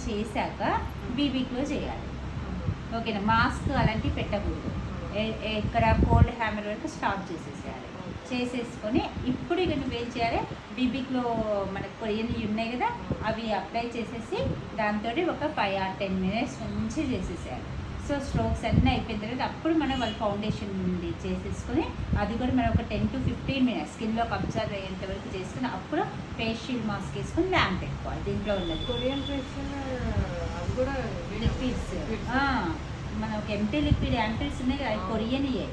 చేశాక బీబీక్లో చేయాలి. ఓకేనా, మాస్క్ అలాంటివి పెట్టకూడదు. ఎక్కడ కోల్డ్ హ్యామర్ వరకు స్టాప్ చేసేసేయాలి. చేసేసుకొని ఇప్పుడు ఇక నువ్వు ఏం చేయాలి, బీబీక్లో మనకు కొరియన్వి ఉన్నాయి కదా, అవి అప్లై చేసేసి దాంతో ఒక 5 or 10 minutes నుంచి చేసేసేయాలి. సో స్ట్రోక్స్ అన్నీ అయిపోయిన తర్వాత అప్పుడు మనం వాళ్ళ ఫౌండేషన్ చేసేసుకొని అది కూడా మనం ఒక 10 to 15 minutes స్కిన్లోకి అబ్జర్వ్ అయ్యేంత వరకు చేసుకుని అప్పుడు ఫేస్ షీల్డ్ మాస్క్ వేసుకొని ల్యాంప్ పెట్టుకోవాలి. దీంట్లో ఉన్నది కొరియన్ ఫేషియల్ అది కూడా లిక్విడ్స్, మన ఒక ఎంటీ లిక్విడ్ యాంపిల్స్ ఉన్నాయి కదా, అవి కొరియన్యే.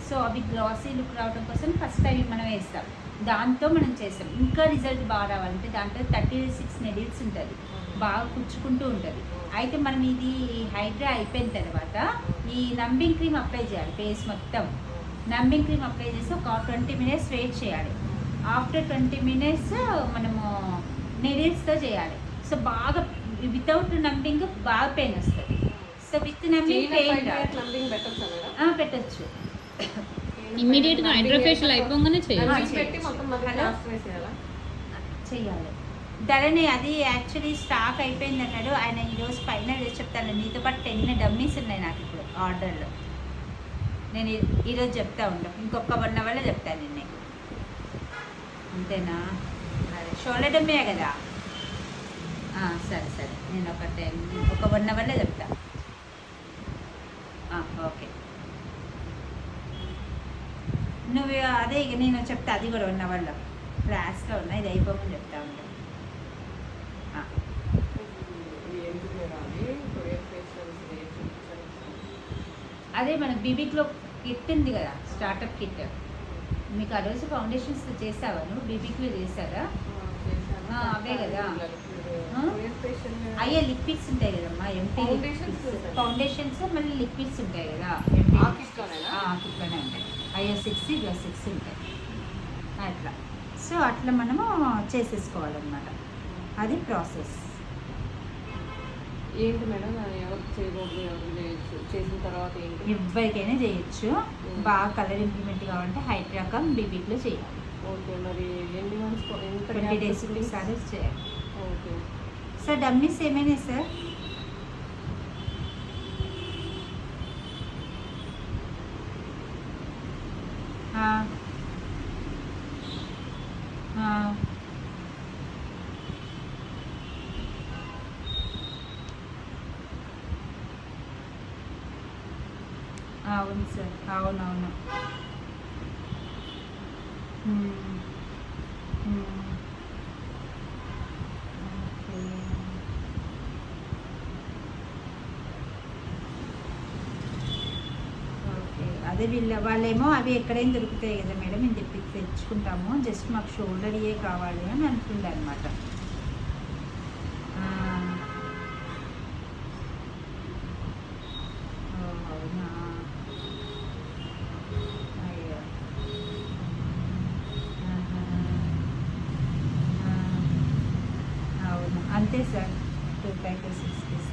సో అవి గ్లాసీ లుక్ రావడం కోసం ఫస్ట్ అవి మనం వేస్తాం, దాంతో మనం చేస్తాం. ఇంకా రిజల్ట్ బాగా రావాలంటే దాంట్లో 36 needles ఉంటుంది, బాగా కుచ్చుకుంటూ ఉంటుంది. అయితే మనం ఇది హైడ్రా అయిపోయిన తర్వాత ఈ నంబింగ్ క్రీమ్ అప్లై చేయాలి. ఫేస్ మొత్తం నంబింగ్ క్రీమ్ అప్లై చేసి ఒక 20 minutes వెయిట్ చేయాలి. ఆఫ్టర్ 20 minutes మనము నెడిల్స్తో చేయాలి. సో బాగా వితౌట్ నంబింగ్ బాగా పెయిన్ వస్తుంది. సో విత్ నంబింగ్ పెయిన్ పెట్టచ్చు. ఇమ్మీడియట్గా హైడ్రా ఫేషియల్ అయిపోగానే చేయాలి. చెయ్యాలి. ధరణి అది యాక్చువల్లీ స్టాక్ అయిపోయింది అన్నాడు ఆయన. ఈరోజు ఫైనల్ చెప్తాను. నీతో పాటు 10 డమ్మీస్ ఉన్నాయి నాకు ఇప్పుడు ఆర్డర్లో. నేను ఈరోజు చెప్తా ఉండు, ఇంకొక 1 hourలో చెప్తాను నేను నీకు. అంతేనా? అదే షోల్డర్ డమ్మీయే కదా. సరే సరే, నేను ఒక 1 hourలో చెప్తా. ఓకే, నువ్వు అదే ఇక నేను చెప్తా, అది కూడా 1 hourలో క్లాస్లో ఉన్నా. ఇది అయిపోమని చెప్తా ఉంటాను. అదే మనకు బీబీక్లో కిట్ ఉంది కదా, స్టార్టప్ కిట్. మీకు ఆ రోజు ఫౌండేషన్స్ చేసావా నువ్వు? బీబీక్లో చేశారా? అవే కదా. అయ్యే లిక్విడ్స్ ఉంటాయి కదమ్మా, ఎంటీ ఫౌండేషన్స్, మళ్ళీ లిక్విడ్స్ ఉంటాయి కదా, కిట్లోనే ఉంటాయి. అయ్యో 6 ఇలా 6 ఉంటాయి అట్లా. సో అట్లా మనము చేసేసుకోవాలన్నమాట. అది ప్రాసెస్. ఏంటి మేడం, ఎవరు చేయకూడదు, ఎవరు చేయొచ్చు, చేసిన తర్వాత ఏంటి? ఎవరికైనా చేయొచ్చు. బాగా కలర్ ఇంప్లిమెంట్ కావాలంటే హైడ్రాకమ్ బీబీక్లో చేయాలి. ఓకే, మరి ఎన్ని మంత్స్ 20 days ఒకసారి చేయాలి. ఓకే సార్, డమ్మీస్ ఏమైనా సార్? అవును సార్, అవునవును. అదే వాళ్ళేమో అవి ఎక్కడైనా దొరుకుతాయి కదా మేడం, మేము తెచ్చుకుంటాము, జస్ట్ మాకు షోల్డర్ కావాలి అని అనుకుంటా అనమాట. అవునా? అయ్యో, అవును అంతే సార్. 2 packets 6 pieces.